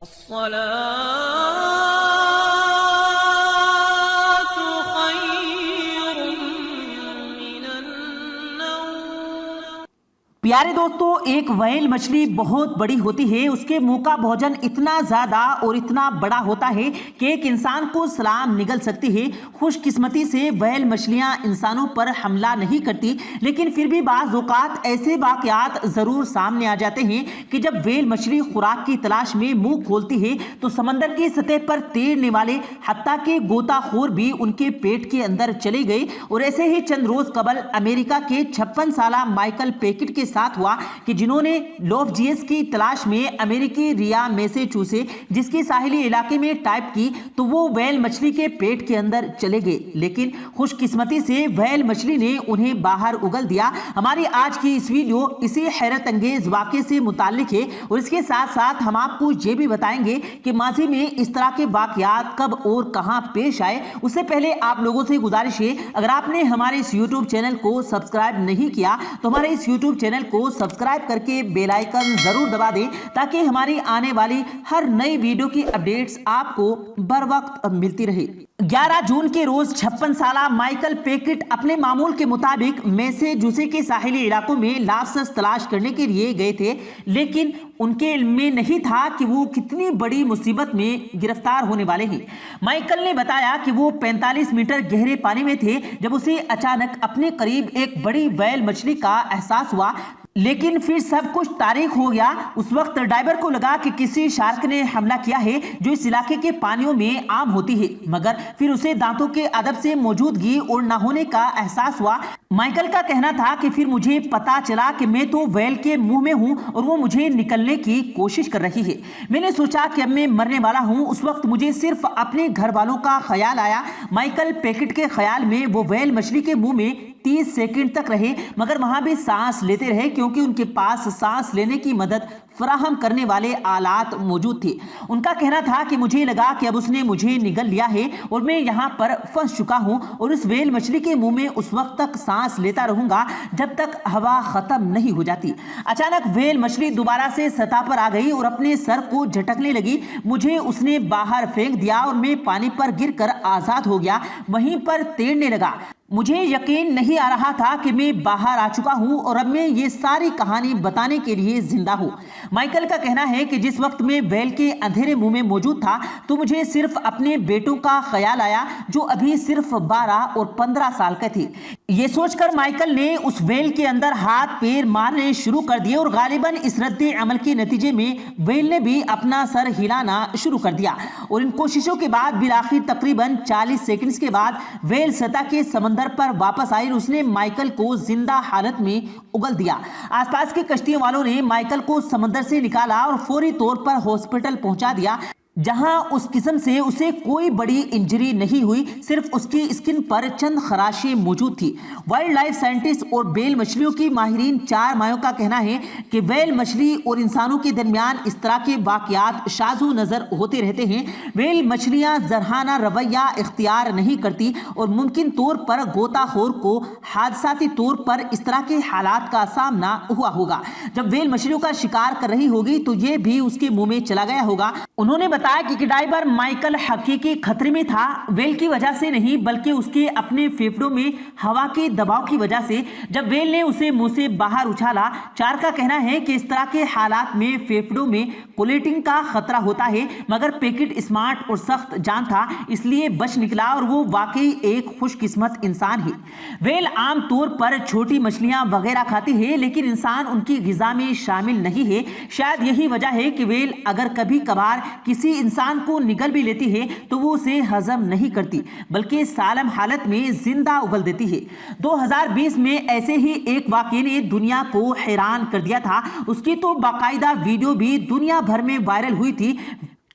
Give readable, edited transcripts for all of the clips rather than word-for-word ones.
الصلاة خير من النوم۔ پیارے دوستو، ایک ویل مچھلی بہت بڑی ہوتی ہے۔ اس کے منہ کا بھوجن اتنا زیادہ اور اتنا بڑا ہوتا ہے کہ ایک انسان کو سلام نگل سکتی ہے۔ خوش قسمتی سے ویل مچھلیاں انسانوں پر حملہ نہیں کرتی، لیکن پھر بھی بعض اوقات ایسے واقعات ضرور سامنے آ جاتے ہیں کہ جب ویل مچھلی خوراک کی تلاش میں منہ کھولتی ہے تو سمندر کی سطح پر تیرنے والے حتیٰ کہ غوطہ خور بھی ان کے پیٹ کے اندر چلے گئے۔ اور ایسے ہی چند روز قبل امریکہ کے 56 سالہ مائیکل پیکٹ کے ساتھ ہوا کہ جنہوں نے لوف جیس کی تلاش میں امریکی ریا میساچوسیٹس جس کے ساحلی علاقے میں ٹائپ کی تو وہ ویل مچھلی کے پیٹ کے اندر چلے گئے، لیکن خوش قسمتی سے ویل مچھلی نے انہیں باہر اگل دیا۔ ہماری آج کی اس ویڈیو اسی حیرت انگیز واقعے سے متعلق ہے، اور اس کے ساتھ ساتھ ہم آپ کو یہ بھی بتائیں گے کہ ماضی میں اس طرح کے واقعات کب اور کہاں پیش آئے۔ اس سے پہلے آپ لوگوں سے گزارش ہے، اگر آپ نے ہمارے اس یوٹیوب چینل کو سبسکرائب نہیں کیا تو ہمارے اس یوٹیوب چینل کو سبسکرائب کر کے بیل آئیکن ضرور دبا دیں تاکہ ہماری آنے والی ہر نئی ویڈیو کی اپڈیٹس آپ کو بر وقت ملتی رہے۔ 11 جون کے روز 56 سالہ مائیکل پیکٹ اپنے معمول کے مطابق میساچوسیٹس کے ساحلی علاقوں میں لابسٹر تلاش کرنے کے لیے گئے تھے، لیکن ان کے علم میں نہیں تھا کہ وہ کتنی بڑی مصیبت میں گرفتار ہونے والے ہیں۔ مائیکل نے بتایا کہ وہ 45 میٹر گہرے پانی میں تھے جب اسے اچانک اپنے قریب ایک بڑی ویل مچھلی کا احساس ہوا، لیکن پھر سب کچھ تاریک ہو گیا۔ اس وقت ڈائیور کو لگا کہ کسی شارک نے حملہ کیا ہے جو اس علاقے کے پانیوں میں عام ہوتی ہے، مگر پھر اسے دانتوں کے عدد سے موجودگی اور نہ ہونے کا احساس ہوا۔ مائیکل کا کہنا تھا کہ پھر مجھے پتا چلا کہ میں تو ویل کے منہ میں ہوں اور وہ مجھے نکلنے کی کوشش کر رہی ہے۔ میں نے سوچا کہ اب میں مرنے والا ہوں۔ اس وقت مجھے صرف اپنے گھر والوں کا خیال آیا۔ مائیکل پیکٹ کے خیال میں وہ ویل مچھلی کے منہ میں 30 سیکنڈ تک رہے، مگر وہاں بھی سانس لیتے رہے کیونکہ ان کے پاس سانس لینے کی مدد فراہم کرنے والے آلات موجود تھے۔ ان کا کہنا تھا کہ مجھے لگا کہ اب اس نے مجھے نگل لیا ہے اور میں یہاں پر پھنس چکا ہوں اور اس ویل مچھلی کے منہ میں اس وقت تک سانس لیتا رہوں گا جب تک ہوا ختم نہیں ہو جاتی۔ اچانک ویل مچھلی دوبارہ سے سطح پر آ گئی اور اپنے سر کو جھٹکنے لگی۔ مجھے اس نے باہر پھینک دیا اور میں پانی پر گر کر آزاد ہو گیا، وہیں پر تیرنے لگا۔ مجھے یقین نہیں آ رہا تھا کہ میں باہر آ چکا ہوں اور اب میں یہ ساری کہانی بتانے کے لیے زندہ ہوں۔ مائیکل کا کہنا ہے کہ جس وقت میں ویل کے اندھیرے منہ میں موجود تھا تو مجھے صرف اپنے بیٹوں کا خیال آیا جو ابھی صرف 12 اور 15 سال کے تھے۔ یہ سوچ کر مائیکل نے اس ویل کے اندر ہاتھ پیر مارنے شروع کر دیے اور غالباً اس رد عمل کے نتیجے میں ویل نے بھی اپنا سر ہلانا شروع کر دیا، اور ان کوششوں کے بعد بالآخر تقریباً 40 سیکنڈز کے بعد ویل سطح کے سمندر پر واپس آئی اور اس نے مائیکل کو زندہ حالت میں اگل دیا۔ آس پاس کی کشتیوں والوں نے مائیکل کو سمندر سے نکالا اور فوری طور پر ہاسپٹل پہنچا دیا، جہاں اس قسم سے اسے کوئی بڑی انجری نہیں ہوئی، صرف اس کی اسکن پر چند خراشیں موجود تھی۔ وائلڈ لائف سائنٹسٹ اور ویل مچھلیوں کی ماہرین 4 ماہیوں کا کہنا ہے کہ ویل مچھلی اور انسانوں کے درمیان اس طرح کے واقعات شاذ و نظر ہوتے رہتے ہیں۔ ویل مچھلیاں جرحانہ رویہ اختیار نہیں کرتی اور ممکن طور پر غوطہ خور کو حادثاتی طور پر اس طرح کے حالات کا سامنا ہوا ہوگا۔ جب ویل مچھلیوں کا شکار کر رہی ہوگی تو یہ بھی اس کے منہ میں چلا گیا ہوگا۔ انہوں نے بتایا کہ ڈائیور مائیکل حقیقی خطرے میں تھا، ویل کی وجہ سے نہیں بلکہ اس کے اپنے پھیپھڑوں میں ہوا کے دباؤ کی وجہ سے، جب ویل نے اسے منہ سے باہر اچھالا۔ 4 کا کہنا ہے کہ اس طرح کے حالات میں پھیپھڑوں میں کولیٹنگ کا خطرہ ہوتا ہے، مگر پیکٹ اسمارٹ اور سخت جان تھا اس لیے بچ نکلا اور وہ واقعی ایک خوش قسمت انسان ہے۔ ویل عام طور پر چھوٹی مچھلیاں وغیرہ کھاتی ہے، لیکن انسان ان کی غذا میں شامل نہیں ہے۔ شاید یہی وجہ ہے کہ ویل اگر کبھی کبھار کسی انسان کو نگل بھی لیتی ہے تو وہ اسے ہضم نہیں کرتی بلکہ سالم حالت میں زندہ اگل دیتی ہے۔ 2020 میں ایسے ہی ایک واقعے نے دنیا کو حیران کر دیا تھا، اس کی تو باقاعدہ ویڈیو بھی دنیا بھر میں وائرل ہوئی تھی۔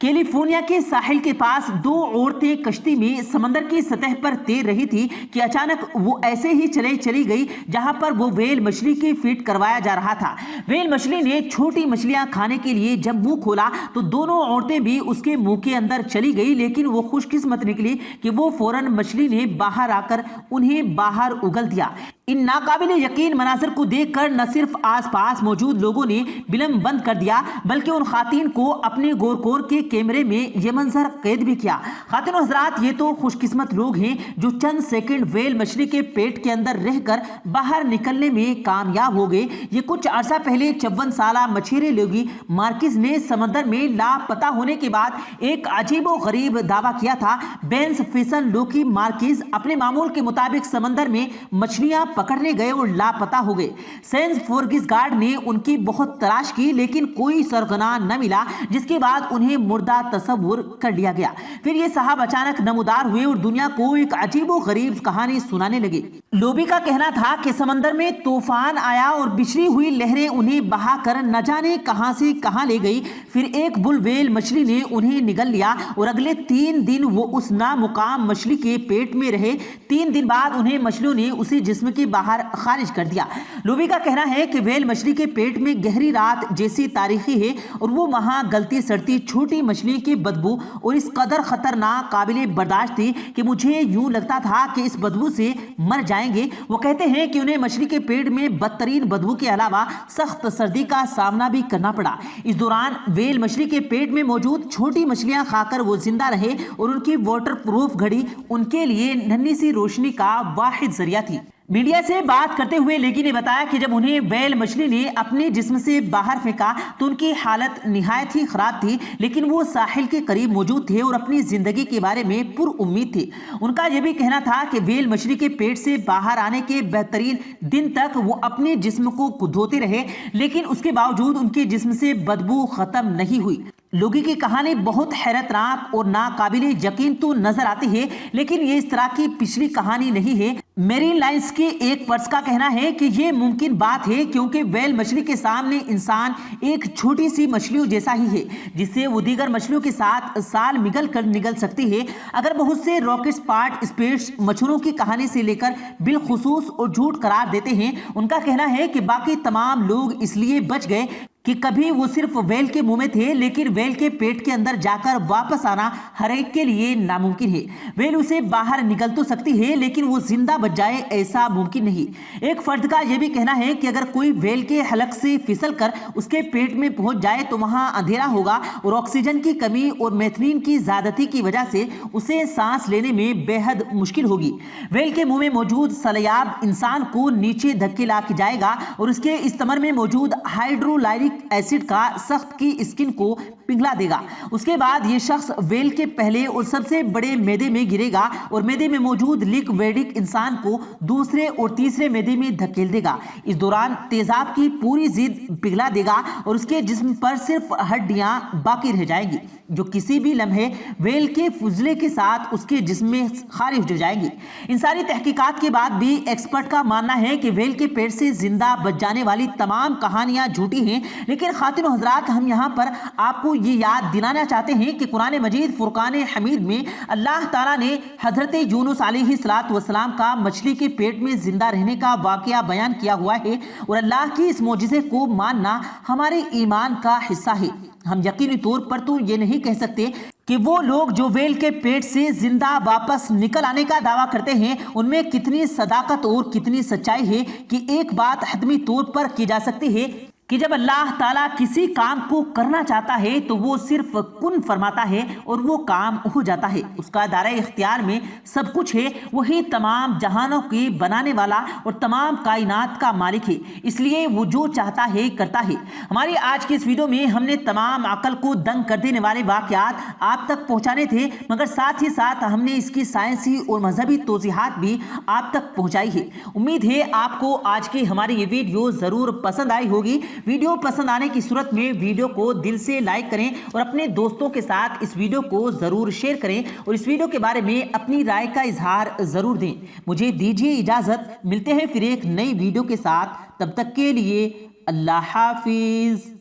کیلیفورنیا کے ساحل کے پاس 2 عورتیں کشتی میں سمندر کی سطح پر تیر رہی تھی کہ اچانک وہ ایسے ہی چلی گئی جہاں پر وہ ویل مچھلی کی فیڈ کروایا جا رہا تھا۔ ویل مچھلی نے چھوٹی مچھلیاں کھانے کے لیے جب منہ کھولا تو دونوں عورتیں بھی اس کے منہ کے اندر چلی گئی، لیکن وہ خوش قسمت نکلی کہ وہ فوراً مچھلی نے باہر آ کر انہیں باہر اگل دیا۔ इन नाकाबिल यकीन मनाज़र को देखकर न सिर्फ आस पास मौजूद लोगों ने फिल्म बंद कर दिया बल्कि उन खातिन को अपने गोरकोर के कैमरे में ये मंजर कैद भी किया। खातिन हजरात, ये तो खुशकिस्मत लोग हैं जो चंद सेकंड व्हेल मछली के पेट के अंदर रहकर बाहर निकलने में कामयाब हो गए। ये कुछ अर्सा पहले 54 साला मछेरे लोगी मार्किस ने समंदर में लापता होने के बाद एक अजीबो गरीब दावा किया था। बेंस फिसन लोकी मार्किस अपने मामूल के मुताबिक समंदर में मछलियां पकड़ने गए और लापता हो गए। सेंस फोर्गिस गार्ड ने उनकी बहुत तलाश की लेकिन कोई सरगना न मिला, जिसके बाद उन्हें मुर्दा तस्वुर कर लिया गया। फिर ये साहब अचानक नमूदार हुए और दुनिया को एक अजीबो गरीब कहानी सुनाने लगे। लोबी का कहना था कि समंदर में तूफान आया और बिछड़ी हुई लहरें उन्हें बहाकर न जाने कहां से कहां ले गई। फिर एक बुल व्हेल मछली ने उन्हें निगल लिया और अगले 3 दिन वो उस नामुकाम मछली के पेट में रहे। 3 दिन बाद उन्हें मछलियों ने उसी जिस्म के बाहर खारिज कर दिया। लोबी का कहना है कि व्हेल मछली के पेट में गहरी रात जैसी तारीखी है और वो वहां गलती सड़ती छोटी मछली की बदबू और इस कदर खतरनाक काबिले बर्दाश्त थी कि मुझे यूं लगता था कि इस बदबू से मर जाएंगे। वो कहते हैं कि उन्हें मछली के पेट में बदतरीन बदबू के अलावा सख्त सर्दी का सामना भी करना पड़ा। इस दौरान व्हेल मछली के पेट में मौजूद छोटी मछलियां खाकर वो जिंदा रहे और उनकी वाटर प्रूफ घड़ी उनके लिए नन्ही सी रोशनी का वाहिद जरिया थी। मीडिया से बात करते हुए लेगी ने बताया कि जब उन्हें व्हेल मछली ने अपने जिस्म से बाहर फेंका तो उनकी हालत निहायत ही खराब थी, लेकिन वो साहिल के करीब मौजूद थे और अपनी जिंदगी के बारे में पुरउम्मीद थे। उनका यह भी कहना था कि व्हेल मछली के पेट से बाहर आने के बेहतरीन दिन तक वो अपने जिस्म को धोते रहे, लेकिन उसके बावजूद उनके जिस्म से बदबू खत्म नहीं हुई। लोगी की कहानी बहुत हैरतनाक और नाकाबिले यकीन तो नजर आती है, लेकिन ये इस तरह की पिछली कहानी नहीं है। मेरीन लाइन्स के एक पर्स का कहना है कि ये मुमकिन बात है क्योंकि व्हेल मछली के सामने इंसान एक छोटी सी मछलियों जैसा ही है जिससे वो दीगर मछलियों के साथ साल निगल सकती है। अगर बहुत से रॉकेट पार्ट स्पेस मछलियों की कहानी से लेकर बिलखुसूस और झूठ करार देते हैं, उनका कहना है कि बाकी तमाम लोग इसलिए बच गए कि कभी वो सिर्फ व्हेल के मुंह में थे, लेकिन व्हेल के पेट के अंदर जाकर वापस आना हर एक के लिए नामुमकिन है। व्हेल उसे बाहर निकल तो सकती है लेकिन वो जिंदा बच जाए ऐसा मुमकिन नहीं। एक फर्द का यह भी कहना है कि अगर कोई व्हेल के हलक से फिसल कर उसके पेट में पहुंच जाए तो वहां अंधेरा होगा और ऑक्सीजन की कमी और मेथनीन की ज्यादती की वजह से उसे सांस लेने में बेहद मुश्किल होगी। व्हेल के मुंह में मौजूद सलयाब इंसान को नीचे धक्के ला के जाएगा और उसके इस्तेमाल में मौजूद हाइड्रोलाइरिक एसिड का सख्त की स्किन को पिघला देगा। उसके बाद ये शख्स व्हेल के पहले और सबसे बड़े मैदे में गिरेगा और मैदे में मौजूद लिक्विडिक इंसान को दूसरे और तीसरे मैदे में धकेल देगा। इस दौरान तेजाब की पूरी जिद पिघला देगा और उसके जिस्म पर सिर्फ हड्डियां बाकी रह जाएंगी जो किसी भी लम्हे व्हेल के फुजले के साथ उसके जिस्म में खारिज हो जाएंगी। इन सारी तहकीकात के बाद भी एक्सपर्ट का मानना है कि व्हेल के पेट से जिंदा बच जाने वाली तमाम कहानियां झूठी हैं, लेकिन खातिन हजरात, हम यहाँ पर आपको ये याद दिलाना चाहते हैं कि कुरान मजीद फुरकान हमीद में अल्लाह ताला ने हजरत यूनुस अलैहिस्सलातु वस्सलाम का मछली के पेट में जिंदा रहने का वाकया बयान किया हुआ है और अल्लाह की इस मोजिज़े को मानना हमारे ईमान का हिस्सा है। हम यकीनी तौर पर तो ये नहीं कह सकते कि वो लोग जो व्हेल के पेट से जिंदा वापस निकल आने का दावा करते हैं उनमें कितनी सदाकत और कितनी सच्चाई है कि एक बात हतमी तौर पर की जा सकती है कि जब अल्लाह ताला किसी काम को करना चाहता है तो वो सिर्फ कुन फरमाता है और वो काम हो जाता है। उसका दायरा इख्तियार में सब कुछ है। वही तमाम जहानों के बनाने वाला और तमाम कायनात का मालिक है, इसलिए वो जो चाहता है करता है। हमारी आज की इस वीडियो में हमने तमाम अकल को दंग कर देने वाले वाक़यात आप तक पहुँचाने थे, मगर साथ ही साथ हमने इसकी साइंसी और मजहबी तौज़ीहात भी आप तक पहुँचाई है। उम्मीद है आपको आज की हमारी ये वीडियो ज़रूर पसंद आई होगी। वीडियो पसंद आने की सूरत में वीडियो को दिल से लाइक करें और अपने दोस्तों के साथ इस वीडियो को ज़रूर शेयर करें और इस वीडियो के बारे में अपनी राय का इजहार ज़रूर दें। मुझे दीजिए इजाज़त, मिलते हैं फिर एक नई वीडियो के साथ। तब तक के लिए अल्लाह हाफिज़।